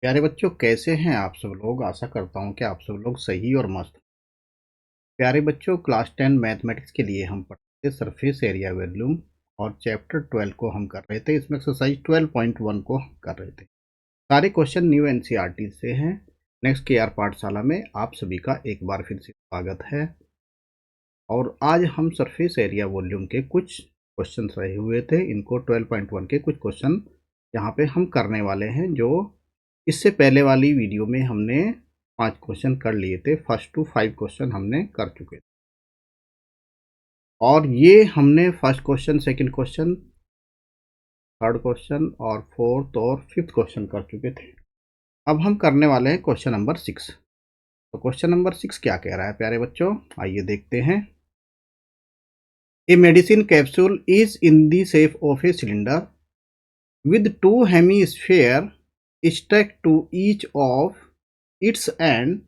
प्यारे बच्चों, कैसे हैं आप सब लोग। आशा करता हूं कि आप सब लोग सही और मस्त। प्यारे बच्चों, क्लास 10 मैथमेटिक्स के लिए हम पढ़ते थे सरफेस एरिया वॉल्यूम और चैप्टर 12 को हम कर रहे थे। इसमें एक्सरसाइज 12.1 को हम कर रहे थे। सारे क्वेश्चन न्यू एनसीईआरटी से हैं। नेक्स्ट केआर पाठशाला में आप सभी का एक बार फिर से स्वागत है। और आज हम सरफेस एरिया वॉल्यूम के कुछ क्वेश्चन रहे हुए थे, इनको 12.1 के कुछ क्वेश्चन यहाँ पे हम करने वाले हैं, जो इससे पहले वाली वीडियो में हमने 5 क्वेश्चन कर लिए थे। फर्स्ट टू 5 क्वेश्चन हमने कर चुके थे और ये हमने first question, second question, third question और फोर्थ और फिफ्थ क्वेश्चन कर चुके थे। अब हम करने वाले हैं क्वेश्चन नंबर 6। तो क्वेश्चन नंबर 6 क्या कह रहा है प्यारे बच्चों, आइए देखते हैं। A medicine capsule is in the shape of a cylinder with two hemispheres stuck to each of its end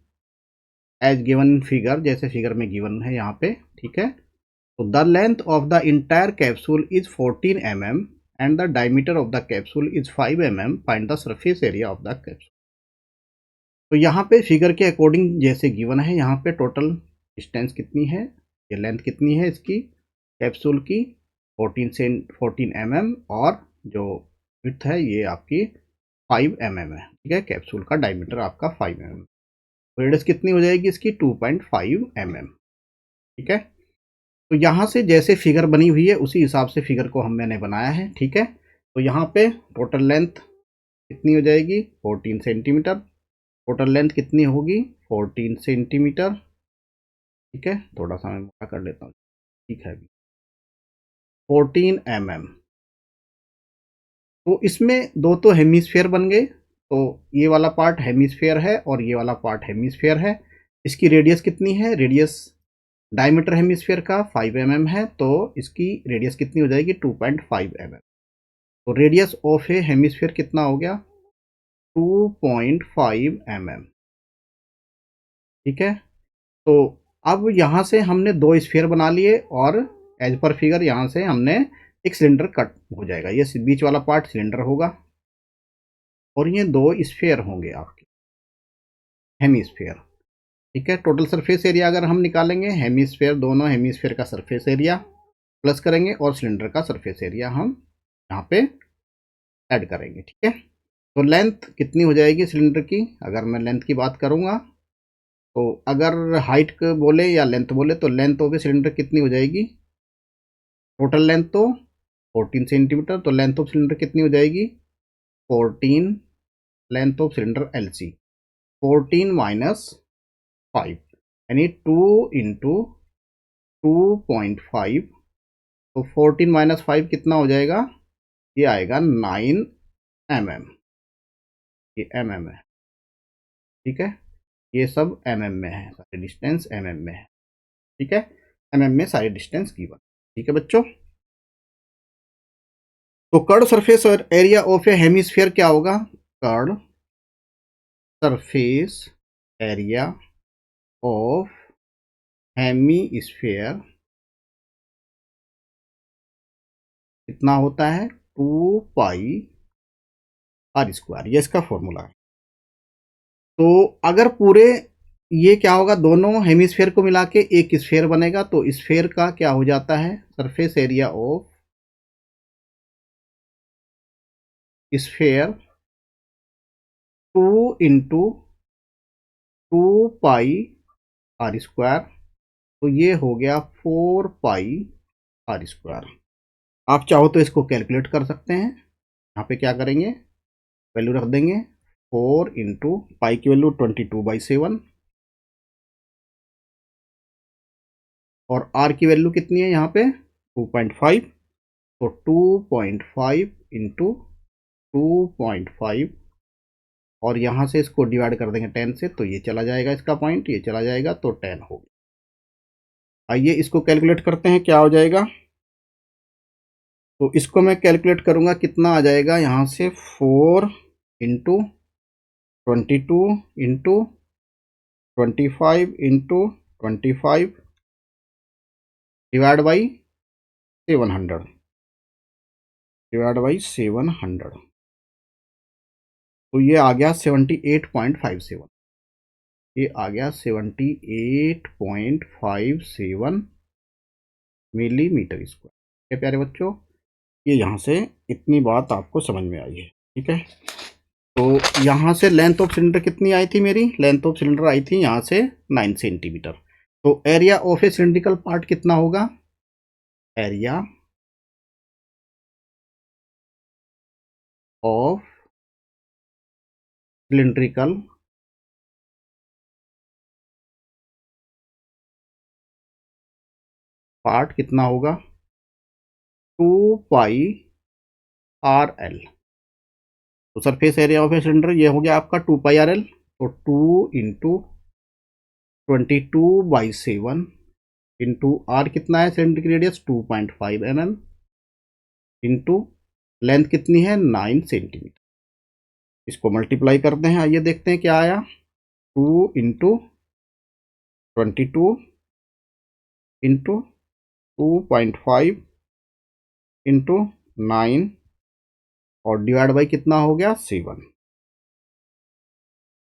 as given in figure, जैसे फिगर में गिवन है यहाँ पे, ठीक है। तो the length of the entire capsule is 14 mm and the diameter of the capsule is 5 mm. Find the surface area of the capsule. तो यहाँ पे फिगर के अकॉर्डिंग जैसे गिवन है, यहाँ पे टोटल डिस्टेंस कितनी है, ये लेंथ कितनी है इसकी कैप्सूल की, 14 mm, और जो विड्थ है ये आपकी 5 mm है, ठीक है। कैप्सूल का डायमीटर आपका 5 mm। रेडियस कितनी हो जाएगी इसकी, 2.5 mm, ठीक है। तो यहाँ से जैसे फिगर बनी हुई है उसी हिसाब से फिगर को मैंने बनाया है, ठीक है। तो यहाँ पे टोटल लेंथ कितनी हो जाएगी, 14 सेंटीमीटर। टोटल लेंथ कितनी होगी, 14 सेंटीमीटर, ठीक है। थोड़ा सा मैं मोटा कर लेता हूँ, ठीक है। 14 mm। तो इसमें दो तो हेमिस्फेयर बन गए, तो ये वाला पार्ट हेमिस्फेयर है और ये वाला पार्ट हेमिस्फेयर है। इसकी रेडियस कितनी है, रेडियस डायमीटर हेमिस्फेयर का 5 mm है, तो इसकी रेडियस कितनी हो जाएगी, 2.5 mm। तो रेडियस ऑफ ए हेमिस्फेयर कितना हो गया, 2.5 mm, ठीक है। तो अब यहाँ से हमने दो स्फीयर बना लिए और एज पर फिगर यहाँ से हमने एक सिलेंडर कट हो जाएगा। ये बीच वाला पार्ट सिलेंडर होगा और ये दो स्फीयर होंगे आपके हेमिस्फीयर, ठीक है। टोटल सरफेस एरिया अगर हम निकालेंगे, हेमिस्फीयर, दोनों हेमिस्फीयर का सरफेस एरिया प्लस करेंगे और सिलेंडर का सरफेस एरिया हम यहाँ पे ऐड करेंगे, ठीक है। तो लेंथ कितनी हो जाएगी सिलेंडर की, अगर मैं लेंथ की बात करूँगा, तो अगर हाइट बोले या लेंथ बोले तो लेंथ ऑफ सिलेंडर कितनी हो जाएगी, टोटल लेंथ तो 14 सेंटीमीटर, तो लेंथ ऑफ सिलेंडर कितनी हो जाएगी, 14 length of cylinder LC, 14 minus 5, यानी 2 इंटू 2.5। तो 14 माइनस 5 कितना हो जाएगा, ये आएगा 9 mm। ये mm है, ठीक है। ये सब mm में है, सारे डिस्टेंस mm में है, ठीक है। mm में सारे डिस्टेंस गिवन, ठीक है बच्चों। तो कर्ड सरफेस और एरिया ऑफ ए हेमिस्फीयर क्या होगा, curd surface area of hemisphere कितना होता है, 2 पाई r², ये इसका फॉर्मूला है। तो अगर पूरे ये क्या होगा, दोनों हेमिस्फीयर को मिला के एक स्फीयर बनेगा, तो स्फीयर का क्या हो जाता है, surface area of sphere 2 into 2 pi r²। तो ये हो गया 4 पाई r²। आप चाहो तो इसको कैलकुलेट कर सकते हैं। यहाँ पे क्या करेंगे, वैल्यू रख देंगे, 4 इंटू पाई की वैल्यू 22/7 और आर की वैल्यू कितनी है यहाँ पे, 2.5। तो 2.5 इंटू 2.5 और यहाँ से इसको डिवाइड कर देंगे 10 से, तो ये चला जाएगा इसका पॉइंट, ये चला जाएगा, तो 10 होगा। आइए इसको कैलकुलेट करते हैं क्या हो जाएगा। तो इसको मैं कैलकुलेट करूँगा, कितना आ जाएगा यहाँ से, 4 into 22 into 25 into 25 divide by 700, divide by 700। तो ये आ गया 78.57, ये आ गया 78.57 मिलीमीटर स्क्वायर। क्या प्यारे बच्चों, ये यहाँ से इतनी बात आपको समझ में आई है, ठीक है। तो यहाँ से लेंथ ऑफ सिलेंडर कितनी आई थी, मेरी लेंथ ऑफ सिलेंडर आई थी यहाँ से 9 सेंटीमीटर। तो area of A cylindrical part कितना होगा, एरिया ऑफ सिलेंड्रिकल पार्ट कितना होगा, 2πRL। तो surface area of a cylinder ये हो गया आपका 2πRL। तो 2 × 22/7 इंटू आर कितना है, सिलेंडर की रेडियस 2.5 mm इंटू लेंथ कितनी है 9 सेंटीमीटर। इसको मल्टीप्लाई करते हैं, आइए देखते हैं क्या आया। 2 × 22 इंटू 2.5 इंटू 9 और डिवाइड बाई कितना हो गया 7।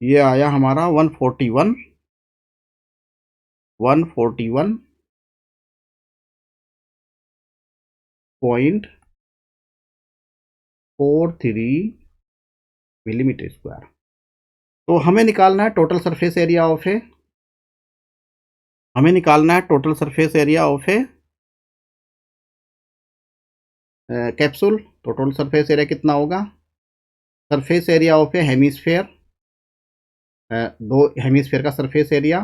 ये आया हमारा 141.43 मिलीमीटर स्क्वायर। तो हमें निकालना है टोटल सरफेस एरिया ऑफ ए, हमें निकालना है total surface area of A capsule. तो टोटल सरफेस एरिया कितना होगा, surface area of A hemisphere, दो हेमिस्फेयर का सरफेस एरिया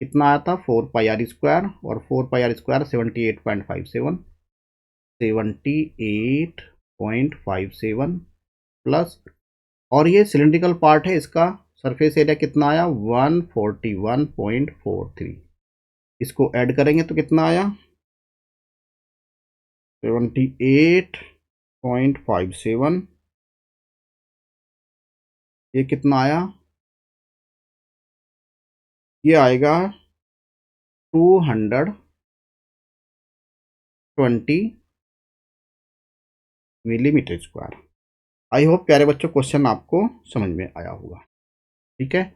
कितना आया था 4πr², और 4πr² 78.57 प्लस, और ये सिलेंड्रिकल पार्ट है, इसका सरफेस एरिया कितना आया 141.43। इसको ऐड करेंगे तो कितना आया 78.57, ये कितना आया, ये आएगा 220 मिलीमीटर स्क्वायर। आई होप प्यारे बच्चों क्वेश्चन आपको समझ में आया होगा, ठीक है।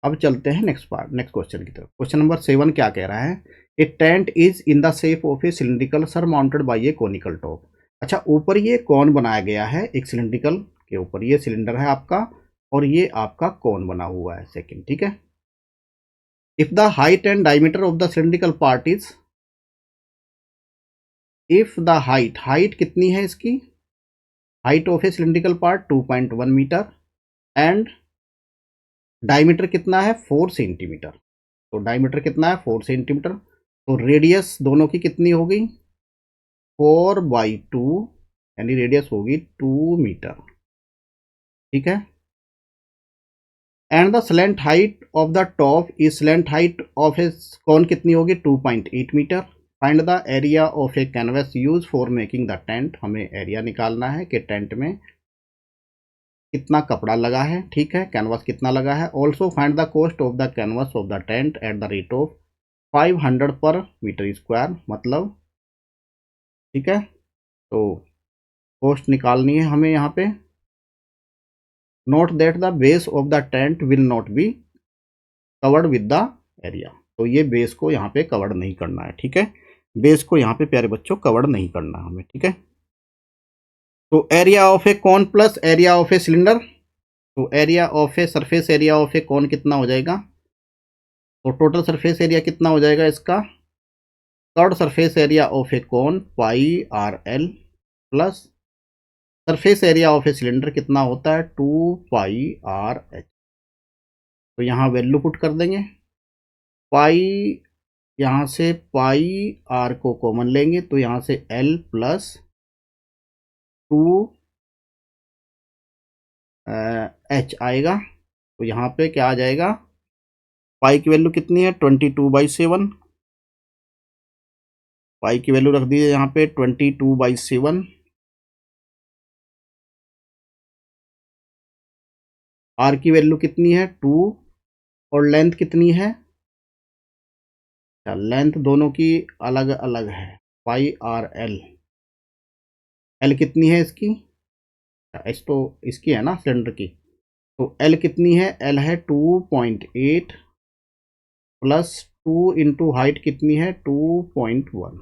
अब चलते हैं नेक्स्ट पार्ट, नेक्स्ट क्वेश्चन की तरफ। क्वेश्चन नंबर 7 क्या कह रहा है, a tent is in the shape of a cylindrical surmounted by a conical top. अच्छा, ऊपर ये कौन बनाया गया है, एक सिलिंड्रिकल के ऊपर ये सिलेंडर है आपका, और ये आपका कौन बना हुआ है सेकंड, ठीक है। If the height and diameter of the cylindrical part is, if the height कितनी है इसकी, height of a cylindrical part 2.1 metre and diameter कितना है 4 सेंटीमीटर। तो डायमीटर कितना है 4 सेंटीमीटर, तो रेडियस दोनों की कितनी होगी 4/2, यानी रेडियस होगी 2 मीटर, ठीक है। And the slant height of the top is, slant height of a cone कितनी होगी 2.8 metre. Find the area of a canvas use for making the tent. हमें एरिया निकालना है कि टेंट में कितना कपड़ा लगा है, ठीक है, कैनवास कितना लगा है। Also find the cost of the canvas of the tent at the rate of 500 पर मीटर स्क्वायर, मतलब, ठीक है। तो कॉस्ट निकालनी है हमें यहाँ पे। Note that the base of the tent will not be covered with the area. तो ये बेस को यहाँ पे कवर्ड नहीं करना है, ठीक है, बेस को यहाँ पे प्यारे बच्चों कवर्ड नहीं करना हमें, ठीक है। तो area of a cone plus area of a cylinder, तो area of a surface area of a cone कितना हो जाएगा, तो टोटल सरफेस एरिया कितना हो जाएगा इसका, third surface area of a cone πRL plus surface area of a cylinder कितना होता है 2πRH। तो यहाँ वैल्यू पुट कर देंगे, पाई, यहाँ से πR को कॉमन लेंगे तो यहाँ से L प्लस 2H आएगा। तो यहाँ पे क्या आ जाएगा, पाई की वैल्यू कितनी है 22/7, पाई की वैल्यू रख दीजिए यहाँ पे 22/7, आर की वैल्यू कितनी है 2, और लेंथ कितनी है, लेंथ दोनों की अलग अलग है πRL, एल कितनी है इसकी, एच तो इसकी है ना सिलेंडर की, तो एल कितनी है, एल है 2.8 प्लस 2 इंटू हाइट कितनी है 2.1।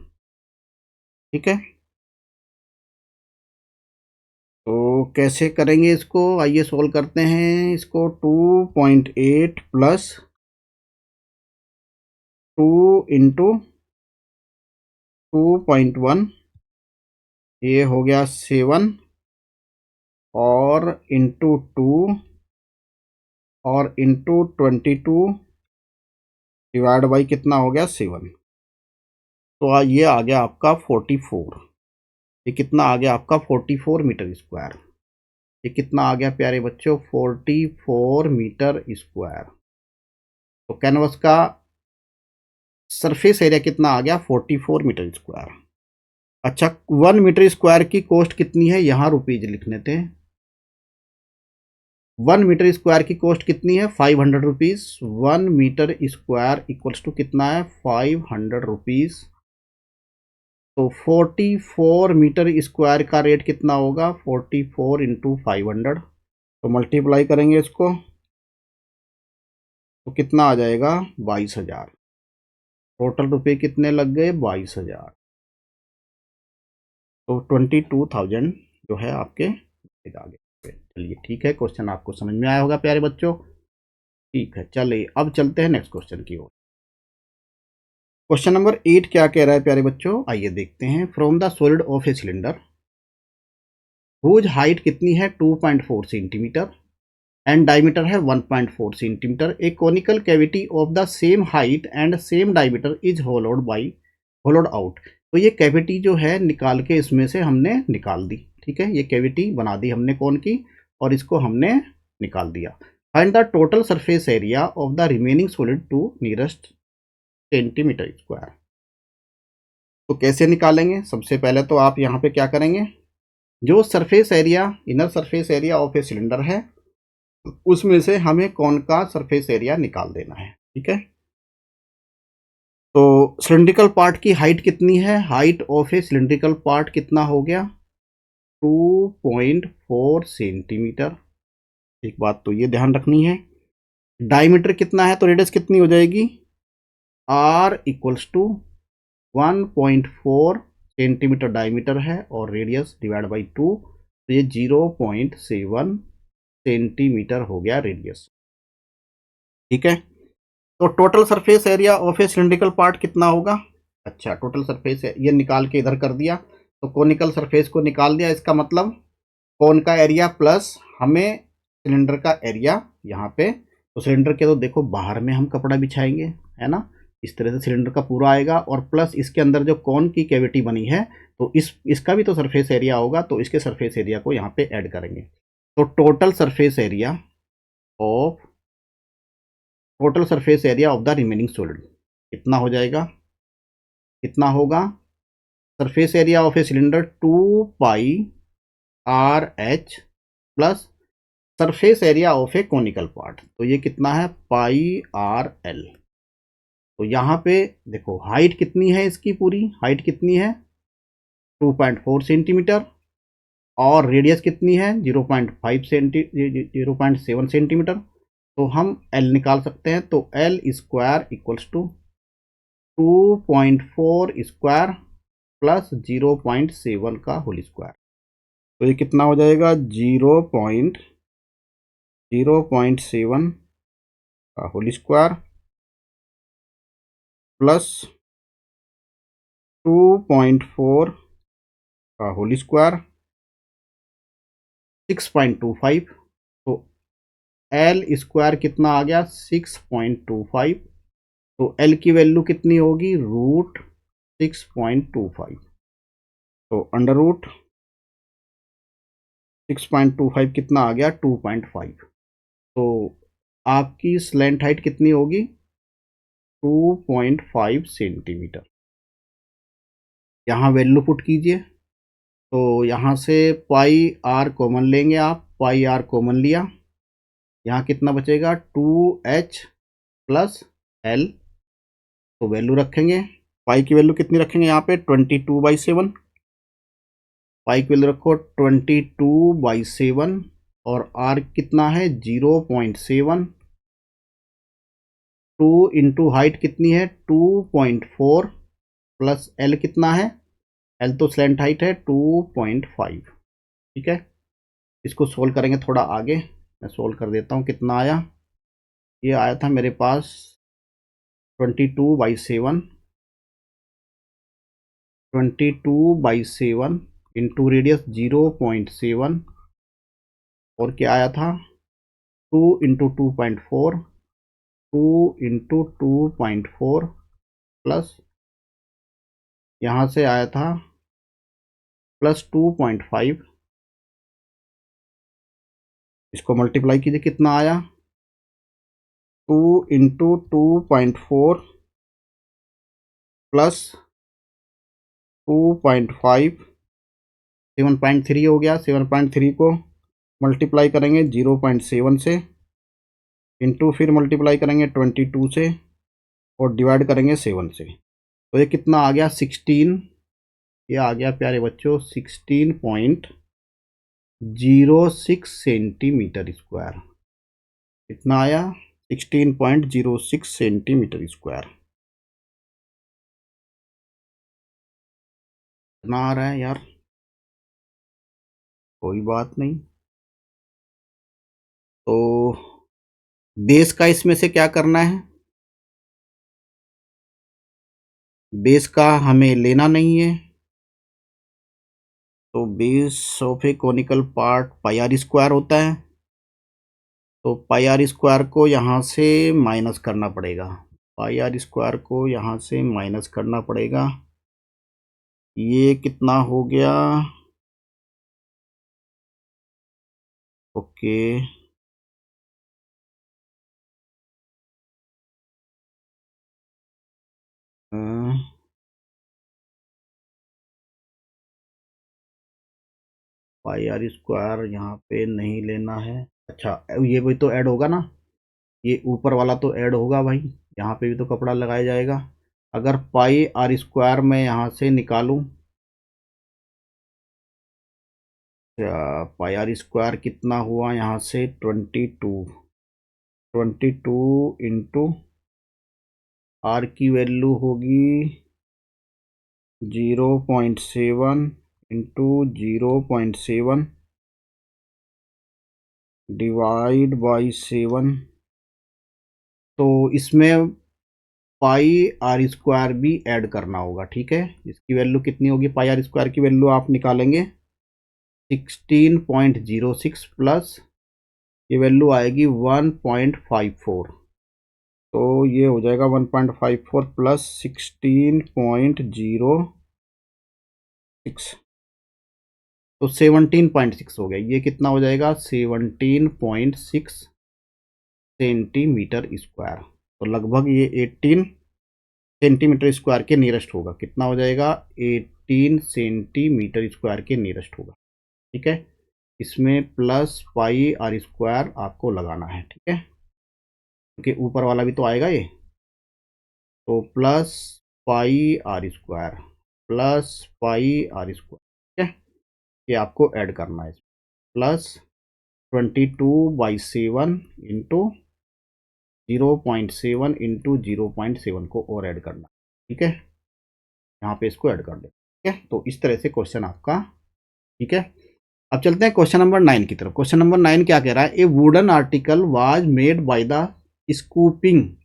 ठीक है, तो कैसे करेंगे इसको, आइए सोल्व करते हैं इसको। 2.8 प्लस 2 इंटू 2.1, ये हो गया 7 और इंटू 2 और इंटू 22 डिवाइड बाई कितना हो गया 7। तो ये आ गया आपका 44। ये कितना आ गया आपका 44 मीटर स्क्वायर। ये कितना आ गया प्यारे बच्चों 44 मीटर स्क्वायर। तो कैनवस का सरफेस एरिया कितना आ गया 44 मीटर स्क्वायर। अच्छा, 1 मीटर स्क्वायर की कॉस्ट कितनी है, यहाँ रुपीज लिखने थे। 1 मीटर स्क्वायर की कॉस्ट कितनी है 500 rupees. 1 metre square equals to कितना है 500 रुपीज। तो 44 मीटर स्क्वायर का रेट कितना होगा 44 इंटू 500। तो मल्टीप्लाई करेंगे इसको तो कितना आ जाएगा 22,000। टोटल रुपए कितने लग गए 22,000। तो 22,000 जो है आपके आगे। चलिए ठीक है, क्वेश्चन आपको समझ में आया होगा प्यारे बच्चों। ठीक है, चलिए अब चलते हैं नेक्स्ट क्वेश्चन की ओर। क्वेश्चन नंबर 8 क्या कह रहा है प्यारे बच्चों, आइए देखते हैं। From the solid of a cylinder whose height कितनी है 2.4 सेंटीमीटर एंड डायमीटर है 1.4 centimetre, a conical cavity of the same height and same diameter is hollowed out. तो ये कैविटी जो है निकाल के इसमें से हमने निकाल दी। ठीक है, ये कैविटी बना दी हमने कौन की, और इसको हमने निकाल दिया। Find the total surface area of the remaining solid to nearest centimetre square. तो कैसे निकालेंगे, सबसे पहले तो आप यहाँ पे क्या करेंगे, जो surface area inner surface area of a cylinder है उसमें से हमें कौन का सरफेस एरिया निकाल देना है। ठीक है, तो सिलिंड्रिकल पार्ट की हाइट कितनी है, height of a cylindrical part कितना हो गया 2.4 सेंटीमीटर। एक बात तो ये ध्यान रखनी है, डायमीटर कितना है तो रेडियस कितनी हो जाएगी r equals to 1.4 centimetre diameter है और रेडियस डिवाइड बाई 2, तो ये 0.7 सेंटीमीटर हो गया रेडियस। ठीक है, तो total surface area of a cylindrical part कितना होगा। अच्छा, टोटल सरफेस ये निकाल के इधर कर दिया, तो कोनिकल सरफेस को निकाल दिया, इसका मतलब कोन का एरिया प्लस हमें सिलेंडर का एरिया यहाँ पे। तो सिलेंडर के तो देखो बाहर में हम कपड़ा बिछाएंगे, है ना, इस तरह से सिलेंडर का पूरा आएगा, और प्लस इसके अंदर जो कौन की कैविटी बनी है तो इसका भी तो सरफेस एरिया होगा, तो इसके सरफेस एरिया को यहाँ पे ऐड करेंगे। तो total surface area of the remaining solid कितना हो जाएगा, कितना होगा, surface area of a cylinder 2πRH plus surface area of a conical part, तो ये कितना है πRL। तो यहाँ पे देखो हाइट कितनी है, इसकी पूरी हाइट कितनी है 2.4 सेंटीमीटर और रेडियस कितनी है 0.7 सेंटीमीटर। तो हम L निकाल सकते हैं, तो L square equals to 2.4 square plus 0.7 का होल स्क्वायर। तो ये कितना हो जाएगा 0.7 का होल स्क्वायर प्लस 2.4 का होल स्क्वायर 6.25। तो L स्क्वायर कितना आ गया 6.25। तो L की वैल्यू कितनी होगी √6.25। तो अंडर रूट 6.25 कितना आ गया 2.5। तो आपकी स्लैंट हाइट कितनी होगी 2.5 सेंटीमीटर। यहाँ वैल्यू पुट कीजिए, तो यहाँ से πr कॉमन लेंगे आप, πr कॉमन लिया, यहाँ कितना बचेगा 2h प्लस L। तो वैल्यू रखेंगे, पाई की वैल्यू कितनी रखेंगे यहाँ पे 22/7, पाई की वैल्यू रखो 22/7 और आर कितना है 0.7, 2 इंटू हाइट कितनी है 2.4 प्लस एल कितना है, एल तो स्लैंट हाइट है 2.5। ठीक है, इसको सोल्व करेंगे थोड़ा आगे, मैं सोल्व कर देता हूँ। कितना आया, ये आया था मेरे पास 22/7, 22/7 इंटू रेडियस 0.7, और क्या आया था 2 इंटू 2.4, 2 इंटू 2.4 प्लस यहाँ से आया था प्लस 2.5, इसको मल्टीप्लाई कीजिए कितना आया 2 इंटू 2.4 प्लस 2.5, 7.3 हो गया। 7.3 को मल्टीप्लाई करेंगे 0.7 से, इंटू फिर मल्टीप्लाई करेंगे 22 से, और डिवाइड करेंगे 7 से। तो ये कितना आ गया 16, ये आ गया प्यारे बच्चों 16.06 सेंटीमीटर स्क्वायर। कितना आया 16.06 सेंटीमीटर स्क्वायर। कितना आ रहा है यार, कोई बात नहीं। तो बेस का इसमें से क्या करना है, बेस का हमें लेना नहीं है, तो base of a conical part pi r square होता है, तो पाई आर स्क्वायर को यहाँ से माइनस करना पड़ेगा, पाई आर स्क्वायर को यहाँ से माइनस करना पड़ेगा। ये कितना हो गया, ओके, पाई आर स्क्वायर यहाँ पे नहीं लेना है। अच्छा, ये भी तो ऐड होगा ना, ये ऊपर वाला तो ऐड होगा भाई, यहाँ पे भी तो कपड़ा लगाया जाएगा। अगर पाई आर स्क्वायर मैं यहाँ से निकालूं, पाई आर स्क्वायर कितना हुआ यहाँ से 22 इंटू आर की वैल्यू होगी 0.7 इंटू 0.7 डिवाइड बाई 7। तो इसमें पाई आर स्क्वायर भी ऐड करना होगा। ठीक है, इसकी वैल्यू कितनी होगी, पाई आर स्क्वायर की वैल्यू आप निकालेंगे 16.06 प्लस ये वैल्यू आएगी 1.54, तो ये हो जाएगा 1.54 प्लस 16.06, तो 17.6 हो गया। ये कितना हो जाएगा 17.6 सेंटीमीटर स्क्वायर, तो लगभग ये 18 सेंटीमीटर स्क्वायर के नियरेस्ट होगा। कितना हो जाएगा 18 सेंटीमीटर स्क्वायर के नियरेस्ट होगा। ठीक है, इसमें प्लस पाई आर स्क्वायर आपको लगाना है। ठीक है, क्योंकि ऊपर वाला भी तो आएगा ये, तो plus pi r square, plus pi r square. ठीक है, ये आपको ऐड करना है, प्लस 22/7 इंटू 0.7 इंटू 0.7 को और ऐड करना। ठीक है, यहाँ पे इसको ऐड कर दे। ठीक है, तो इस तरह से क्वेश्चन आपका। ठीक है, अब चलते हैं क्वेश्चन नंबर 9 की तरफ। क्वेश्चन नंबर 9 क्या कह रहा है, ए wooden article was made by the scooping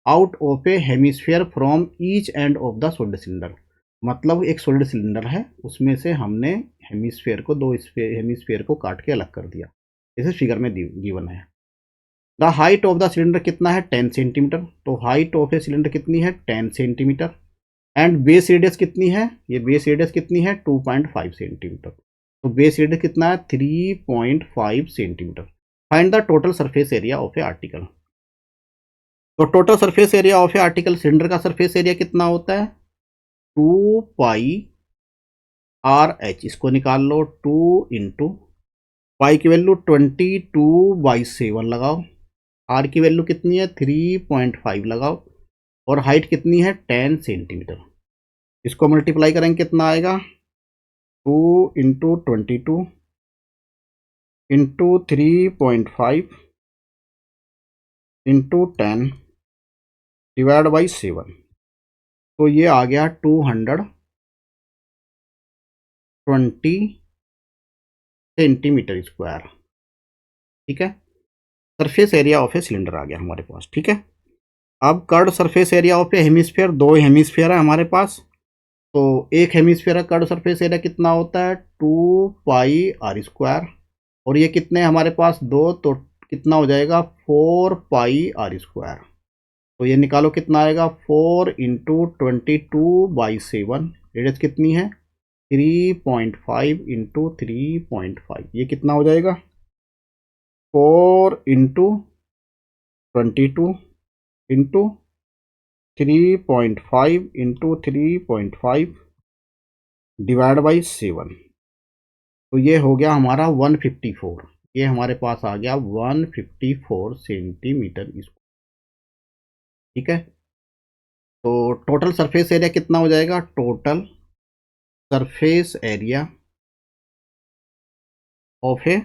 out of a hemisphere from each end of the solid cylinder. मतलब एक सोलिड सिलेंडर है, उसमें से हमने हेमिस्फीयर को, दो हेमिस्फीयर को काट के अलग कर दिया, जैसे फिगर में गिवन है। The height of the cylinder कितना है 10 सेंटीमीटर, तो हाइट ऑफ ए सिलेंडर कितनी है 10 सेंटीमीटर, एंड बेस रेडियस कितनी है, ये बेस रेडियस कितनी है 2.5 सेंटीमीटर, तो बेस रेडियस कितना है 3.5 centimetre. Find the total surface area of a article. तो total surface area of a article, cylinder का सरफेस एरिया कितना होता है 2πRh, इसको निकाल लो, 2 इंटू पाई की वैल्यू 22/7 लगाओ, आर की वैल्यू कितनी है 3.5 लगाओ, और हाइट कितनी है 10 सेंटीमीटर। इसको मल्टीप्लाई करेंगे कितना आएगा 2 into 22 into 3.5 into 10 divide by 7, तो ये आ गया 220 सेंटीमीटर स्क्वायर। ठीक है, surface area of a cylinder आ गया हमारे पास। ठीक है, अब curved surface area of a hemisphere, दो हेमिस्फीयर है हमारे पास, तो एक हेमिस्फीयर का कर्ड सरफेस एरिया कितना होता है 2πr², और ये कितने हमारे पास दो, तो कितना हो जाएगा 4πr²। तो ये निकालो कितना आएगा 4 इंटू 22/7, रेडियस कितनी है 3.5 इंटू 3.5, ये कितना हो जाएगा 4 into 22 into 3.5 into 3.5 divide by 7, तो ये हो गया हमारा 154। ये हमारे पास आ गया 154 सेंटीमीटर स्क्वायर। ठीक है, तो टोटल सरफेस एरिया कितना हो जाएगा, total surface area of A,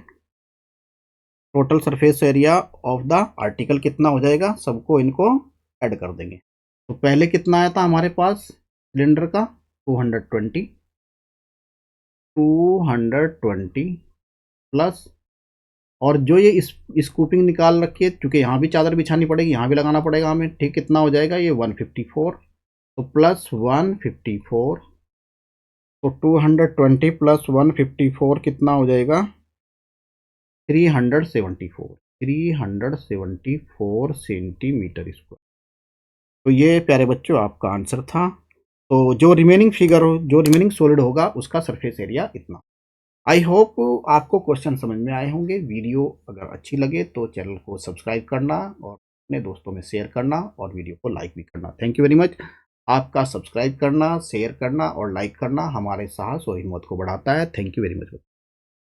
total surface area of the article कितना हो जाएगा, सबको इनको ऐड कर देंगे। तो पहले कितना आया था हमारे पास सिलेंडर का 220 प्लस, और जो ये स्कूपिंग निकाल रखी है, क्योंकि यहाँ भी चादर बिछानी पड़ेगी, यहाँ भी लगाना पड़ेगा हमें। ठीक, कितना हो जाएगा ये 154, तो प्लस 154, तो 220 प्लस 154 कितना हो जाएगा 374 सेंटीमीटर स्क्वायर। तो ये प्यारे बच्चों आपका आंसर था। तो जो रिमेनिंग फिगर हो, जो रिमेनिंग सॉलिड होगा, उसका सरफेस एरिया इतना। आई होप आपको क्वेश्चन समझ में आए होंगे। वीडियो अगर अच्छी लगे तो चैनल को सब्सक्राइब करना और अपने दोस्तों में शेयर करना और वीडियो को लाइक भी करना। Thank you very much. आपका सब्सक्राइब करना, शेयर करना और लाइक करना हमारे साहस और हिम्मत को बढ़ाता है। Thank you very much.